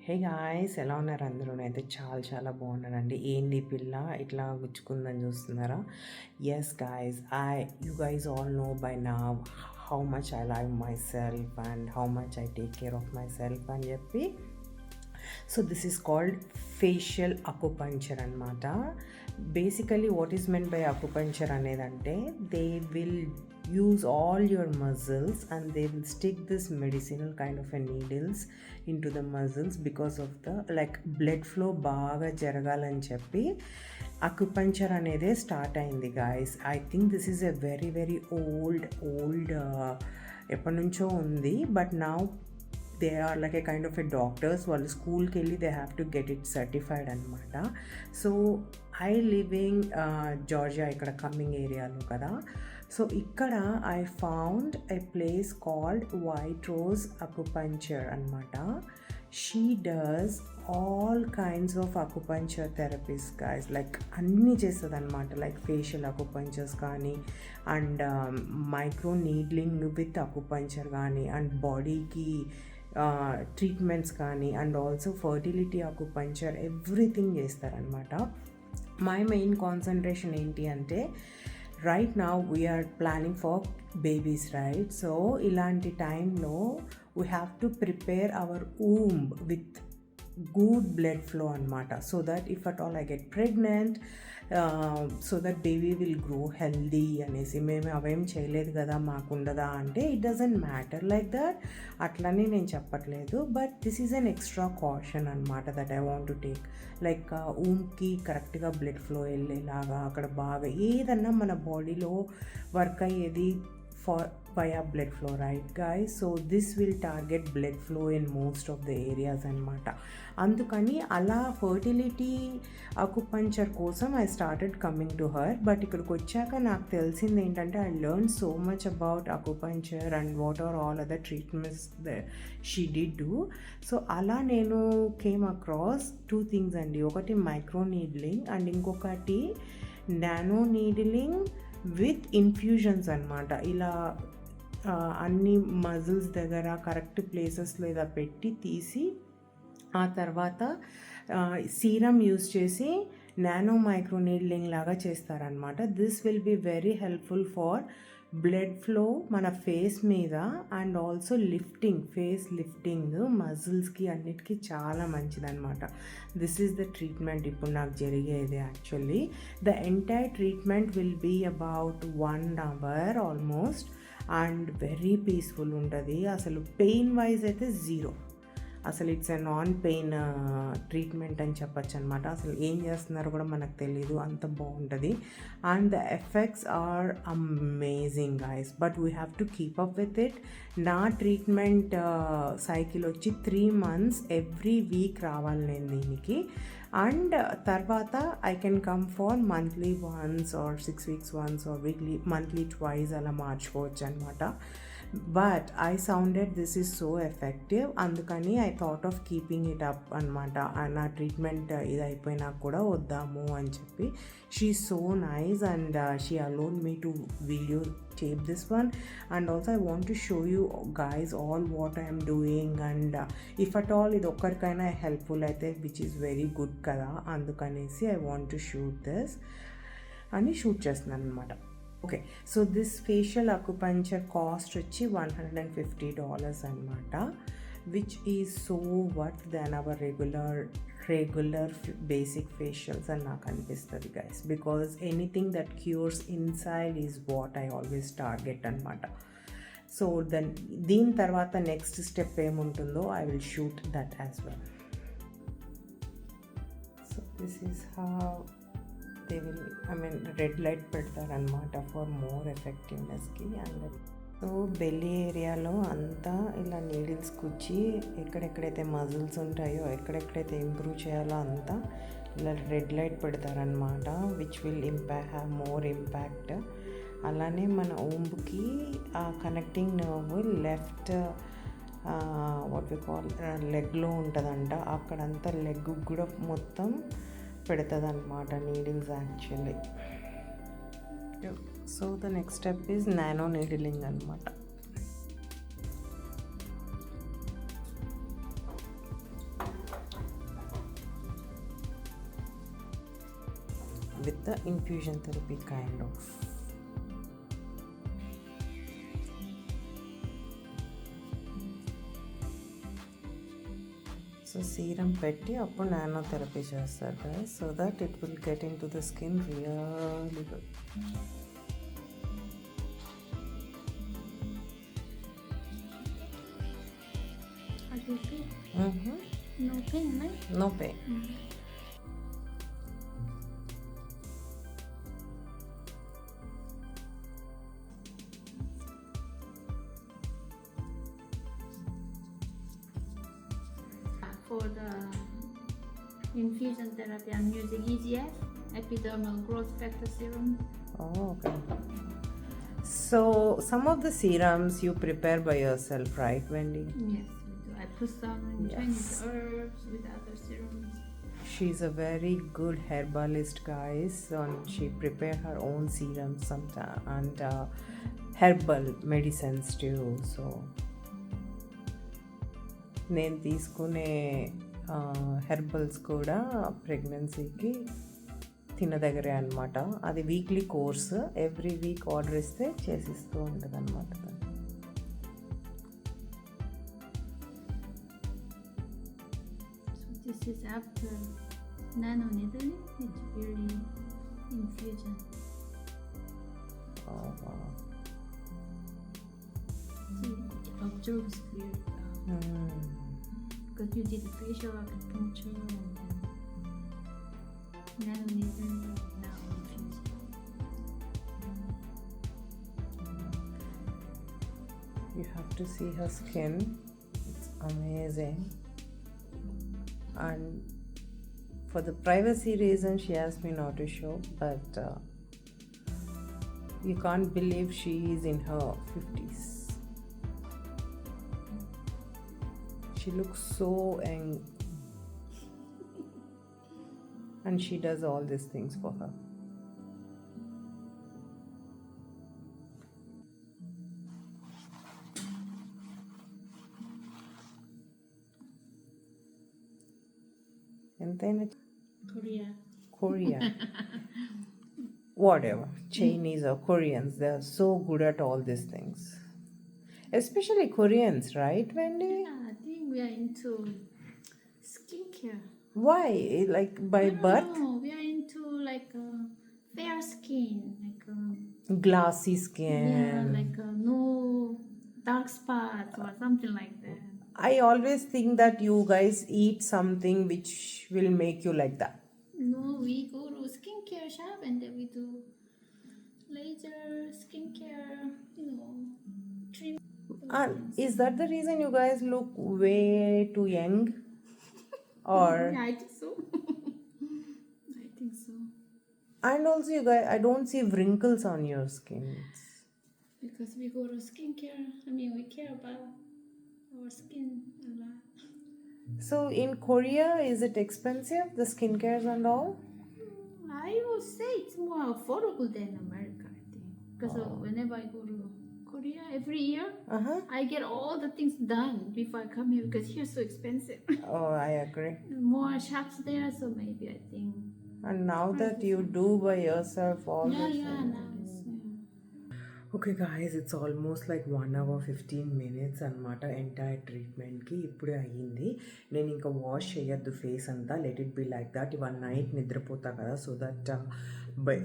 Hey guys, ఎలా ఉన్నారు అందరూ? నేనైతే చాలా బాగున్నానండి. ఏంది ఈ పిల్ల ఇట్లా గుచ్చుకుందని చూస్తున్నారా? Yes guys, you guys all know by now how much I love myself and how much I take care of myself అని చెప్పి. So this is called facial acupuncture అనమాట. Basically what is meant by acupuncture అనేదంటే they will use all your muscles and they will stick this medicinal kind of a needles into the muscles because of the like blood flow బాగా జరగాలని చెప్పి అకుపంచర్ అనేది start అయింది guys. I think this is a very old ఎప్పటి నుంచో ఉంది. But now they are like a kind of a doctors. వాళ్ళు స్కూల్కి వెళ్ళి they have to get it certified అనమాట. సో ఐ లివింగ్ జార్జియా, ఇక్కడ కమ్మింగ్ ఏరియాలో కదా. సో ఇక్కడ I found a place called White Rose Acupuncture అనమాట. She does all kinds of acupuncture therapies guys. Like అన్నీ చేస్తుంది అనమాట. లైక్ ఫేషియల్ అకుపంచర్స్ కానీ and micro needling with acupuncture కానీ అండ్ బాడీకి ట్రీట్మెంట్స్ కానీ and also fertility acupuncture everything చేస్తారనమాట. My main concentration ఏంటి అంటే right now we are planning for babies, right? So ఇలాంటి టైంలో we have to prepare our womb with good blood flow అనమాట. So that if at all I get pregnant, so that baby will grow healthy అనేసి. మేము అవేం చేయలేదు కదా, మాకుండదా అంటే it doesn't matter like that. అట్లనే నేను చెప్పట్లేదు, but this is an extra caution అనమాట that I want to take. Like ఊమ్కి కరెక్ట్గా బ్లడ్ ఫ్లో వెళ్ళేలాగా అక్కడ బాగా ఏదన్నా మన బాడీలో వర్క్ అయ్యేది for via blood flow, right guys? So this will target blood flow in most of the areas అనమాట. అందుకని అలా ఫర్టిలిటీ అకుపంచర్ కోసం I started coming to her. But ఇక్కడికి వచ్చాక నాకు తెలిసింది ఏంటంటే I learn so much about acupuncture and what are all other treatments she did do. So అలా నేను కేమ్ అక్రాస్ 2 things అండి. ఒకటి మైక్రో నీడ్లింగ్ అండ్ ఇంకొకటి నానో నీడ్లింగ్ విత్ ఇన్ఫ్యూజన్స్ అనమాట. ఇలా అన్ని మజిల్స్ దగ్గర కరెక్ట్ ప్లేసెస్లో ఇలా పెట్టి తీసి ఆ తర్వాత సీరం యూజ్ చేసి నానో మైక్రో నీడ్లింగ్ లాగా చేస్తారనమాట. This will be very helpful for blood flow మన ఫేస్ మీద and also lifting, face lifting మజిల్స్కి అన్నిటికీ చాలా మంచిదన్నమాట. దిస్ ఈజ్ ద ట్రీట్మెంట్ ఇప్పుడు నాకు జరిగేది. Actually the entire treatment will be about 1 hour almost and very peaceful ఉంటుంది. అసలు పెయిన్ వైజ్ అయితే 0. అసలు it's a non pain treatment అని చెప్పచ్చు అనమాట. అసలు ఏం చేస్తున్నారో కూడా మనకు తెలీదు, అంత బాగుంటుంది. And the effects are amazing guys, but we have to keep up with it. నా ట్రీట్మెంట్ సైకిల్ వచ్చి 3 months ఎవ్రీ వీక్ రావాలి నేను దీనికి. అండ్ తర్వాత I can come for monthly once or 6 weeks once or weekly monthly twice అలా మార్చుకోవచ్చు అనమాట. But I sounded this is so effective, అందుకని I thought of keeping it up అనమాట. నా ట్రీట్మెంట్ ఇది అయిపోయినా కూడా వద్దాము అని చెప్పి. She is so nice and she allowed me to video tape this one, and also I want to show you guys all what I am doing and if at all ఇది ఒక్కరికైనా helpful అయితే which is very good కదా, అందుకనేసి I want to shoot this అని shoot చేస్తున్నాను అనమాట. Okay, so this facial acupuncture cost వచ్చి $150 అనమాట, which is so worth then our regular basic facials అని నాకు అనిపిస్తుంది guys. Because anything that cures inside is what I always target అనమాట. So దీని తర్వాత నెక్స్ట్ స్టెప్ ఏముంటుందో I will shoot that as well. So this is how they will red light పెడతారనమాట for more ఎఫెక్టివ్నెస్కి. And so belly ఏరియాలో అంతా ఇలా needles కుచ్చి ఎక్కడెక్కడైతే మజిల్స్ ఉంటాయో ఎక్కడెక్కడైతే ఇంప్రూవ్ చేయాలో అంతా ఇలా రెడ్ లైట్ పెడతారనమాట, which will have more impact. అలానే మన ఊంబుకి ఆ connecting nerve left what we call లెగ్లో ఉంటుందంట. అక్కడంతా లెగ్ కూడా మొత్తం పెడుతుంది అనమాట needles actually. So the next step is nano needling అనమాట. the infusion therapy kind of. So serum petti appo nano therapy chestar guys, so that it will get into the skin really good. No pain, right? No pain. For the infusion therapy, I'm using EGF, epidermal growth factor serum. Oh, okay. So some of the serums you prepare by yourself, right, Wendy? Yes, we do. I put some Chinese herbs with other serums. She's a very good herbalist, guys, and she prepare her own serums sometimes and herbal medicines too. So నేను తీసుకునే herbals కూడా ప్రెగ్నెన్సీకి తినదగ్గరే అనమాట. అది weekly course, every week order ఇస్తే చేసిస్తూ ఉంటుంది అనమాట. So this is after nano needling. It's really infusion. Oh, wow. See, it absorbs really well. Because you did the facial acupuncture and then nano needling, now infusion. You have to see her skin. It's amazing. And for the privacy reason, she asked me not to show, but you can't believe she is in her 50s. She looks so young. And she does all these things for her. ఎంతైనా Korea. Whatever, Chinese or Koreans, they are so good at all these things. Especially Koreans, right, Wendy? Yeah, I think we are into skincare. Why? Like by birth? No, we are into like fair skin, like Glassy skin. yeah, like no dark spots or something like that. I always think that you guys eat something which will make you like that. No, we go to skincare shop and then we do laser skincare, trim. And is that the reason you guys look way too young? Or Yeah, I think so. I think so. and also you guys, I don't see wrinkles on your skin. Because we go to skincare, we care about our skin a lot. So in Korea, is it expensive, the skincares and all? I would say it's more affordable than America, I think. Because whenever I go to Korea every year, I get all the things done before I come here because here it's so expensive. Oh, I agree. More shops there, so maybe I think. And now that you do by yourself all Yeah, this yeah, thing. now it's, okay guys, it's almost like 1 hour 15 minutes అనమాట entire ట్రీట్మెంట్కి. ఇప్పుడే అయ్యింది. నేను ఇంకా wash చేయొద్దు face అంతా, let it be like that. ఇవాళ night నిద్రపోతా కదా, సో దట్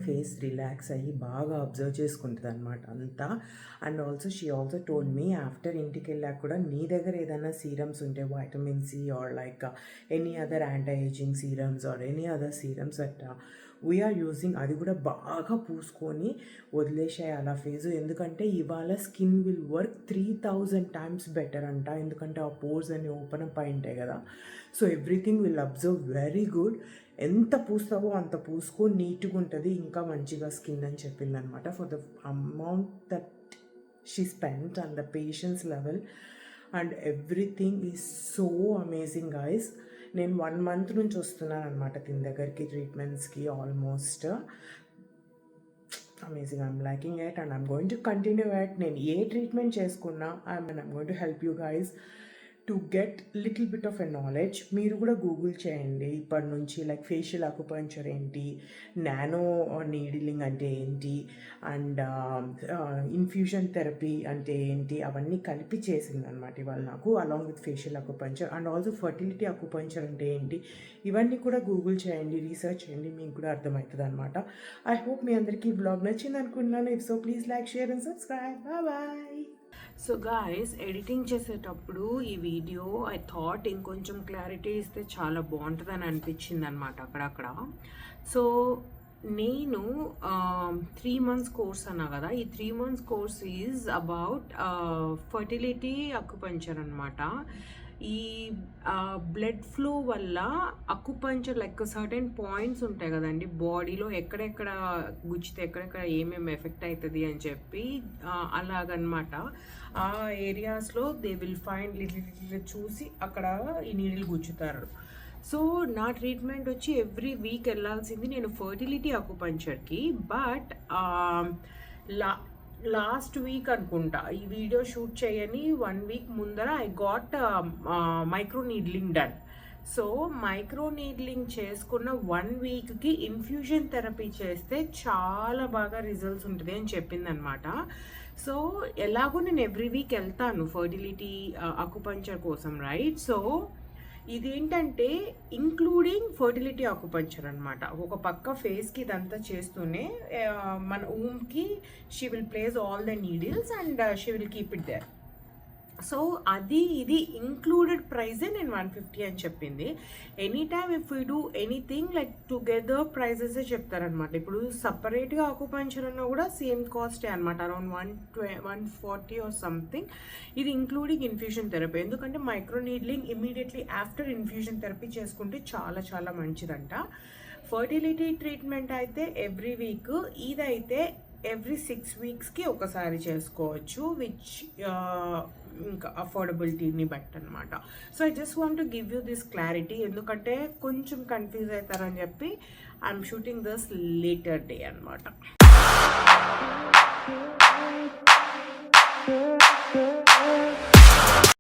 ఫేస్ రిలాక్స్ అయ్యి బాగా అబ్జర్వ్ చేసుకుంటుంది అనమాట అంతా. And also she also told me after ఇంటికి వెళ్ళాక కూడా నీ దగ్గర ఏదైనా సీరమ్స్ ఉంటే vitamin C or like any other anti aging serums or any other serums that we are using, అది కూడా బాగా పూసుకొని వదిలేసేయాలి ఆ ఫేజు. ఎందుకంటే ఇవాళ skin will work 3000 times better అంట. ఎందుకంటే ఆ పోర్స్ అన్ని ఓపెన్ అప్ అయి ఉంటాయి కదా, so everything will observe very good. ఎంత పూస్తావో అంత పూసుకో, నీట్గా ఉంటుంది, ఇంకా మంచిగా స్కిన్ అని చెప్పింది అనమాట. For the amount that she spent and the patience level and everything is so amazing guys. నేను 1 month నుంచి వస్తున్నాను అనమాట దీని దగ్గరికి ట్రీట్మెంట్స్కి. Almost amazing, I'm liking it and I'm going to continue it. నేను ఏ ట్రీట్మెంట్ చేసుకున్నా I'm going to help you guys to get little bit of a knowledge మీరు కూడా గూగుల్ చేయండి ఇప్పటి నుంచి. లైక్ ఫేషియల్ అక్యుపంక్చర్ ఏంటి, నానో నీడిలింగ్ అంటే ఏంటి, అండ్ ఇన్ఫ్యూజన్ థెరపీ అంటే ఏంటి, అవన్నీ కలిపి చేసింది అనమాట ఇవాళ నాకు, along with facial acupuncture. And also fertility acupuncture అంటే ఏంటి, ఇవన్నీ కూడా గూగుల్ చేయండి, రీసెర్చ్ చేయండి, మీకు కూడా అర్థమవుతుంది అనమాట. ఐ హోప్ మీ అందరికీ ఈ బ్లాగ్ నచ్చింది అనుకుంటున్నాను. If so please like, share and subscribe. Bye. So guys, editing చేసేటప్పుడు ఈ వీడియో ఐ థాట్ ఇంకొంచెం క్లారిటీ ఇస్తే చాలా బాగుంటుందని అనిపించింది అనమాట అక్కడక్కడ. సో నేను 3 months కోర్స్ అన్నా కదా, ఈ 3 months course is about fertility acupuncture అనమాట. ఈ బ్లడ్ ఫ్లో వల్ల అక్యుపంక్చర్ లైక్ సర్టెన్ పాయింట్స్ ఉంటాయి కదండి బాడీలో, ఎక్కడెక్కడ గుచ్చితే ఎక్కడెక్కడ ఏమేమి ఎఫెక్ట్ అవుతుంది అని చెప్పి అలాగనమాట. ఆ ఏరియాస్లో దే విల్ ఫైండ్ లిటిల్ చూసి అక్కడ ఈ నీడిల్ గుచ్చుతారు. సో నా ట్రీట్మెంట్ వచ్చి ఎవ్రీ వీక్ వెళ్ళాల్సింది నేను ఫర్టిలిటీ అక్యుపంక్చర్కి. బట్ లాస్ట్ వీక్ అనుకుంటా ఈ వీడియో షూట్ చేయని 1 week ముందర I got micro needling done. So micro needling చేసుకున్న 1 weekకి ఇన్ఫ్యూజన్ థెరపీ చేస్తే చాలా బాగా రిజల్ట్స్ ఉంటుంది అని చెప్పిందనమాట. సో ఎలాగో నేను ఎవ్రీ వీక్ వెళ్తాను ఫర్టిలిటీ అక్యుపంక్చర్ కోసం, రైట్? సో ఇదేంటంటే ఇంక్లూడింగ్ ఫర్టిలిటీ అక్యుపంక్చర్ అనమాట. ఒక పక్క ఫేస్కి ఇదంతా చేస్తూనే మన ఊమ్కి she will place all the needles and she will keep it there. So ఇది ఇంక్లూడెడ్ ప్రైజే నేను 150 అని చెప్పింది. Any time if you do anything like together ప్రైజెసే చెప్తారనమాట. ఇప్పుడు సపరేట్గా అక్యుపంక్చర్ అన్నా కూడా సేమ్ కాస్టే అనమాట, అరౌండ్ 140 ఆర్ సంథింగ్. ఇది ఇంక్లూడింగ్ ఇన్ఫ్యూజన్ థెరపీ. ఎందుకంటే micro needling immediately after infusion therapy చేసుకుంటే చాలా చాలా మంచిదంట. ఫర్టిలిటీ ట్రీట్మెంట్ అయితే ఎవ్రీ వీక్, ఇదైతే ఎవ్రీ 6 weeksకి ఒకసారి చేసుకోవచ్చు, విచ్ ఇంకా అఫోర్డబిలిటీని బట్టి అనమాట. So I just want to give you this clarity, ఎందుకంటే కొంచెం కన్ఫ్యూజ్ అవుతారని చెప్పి I'm shooting this later day అనమాట.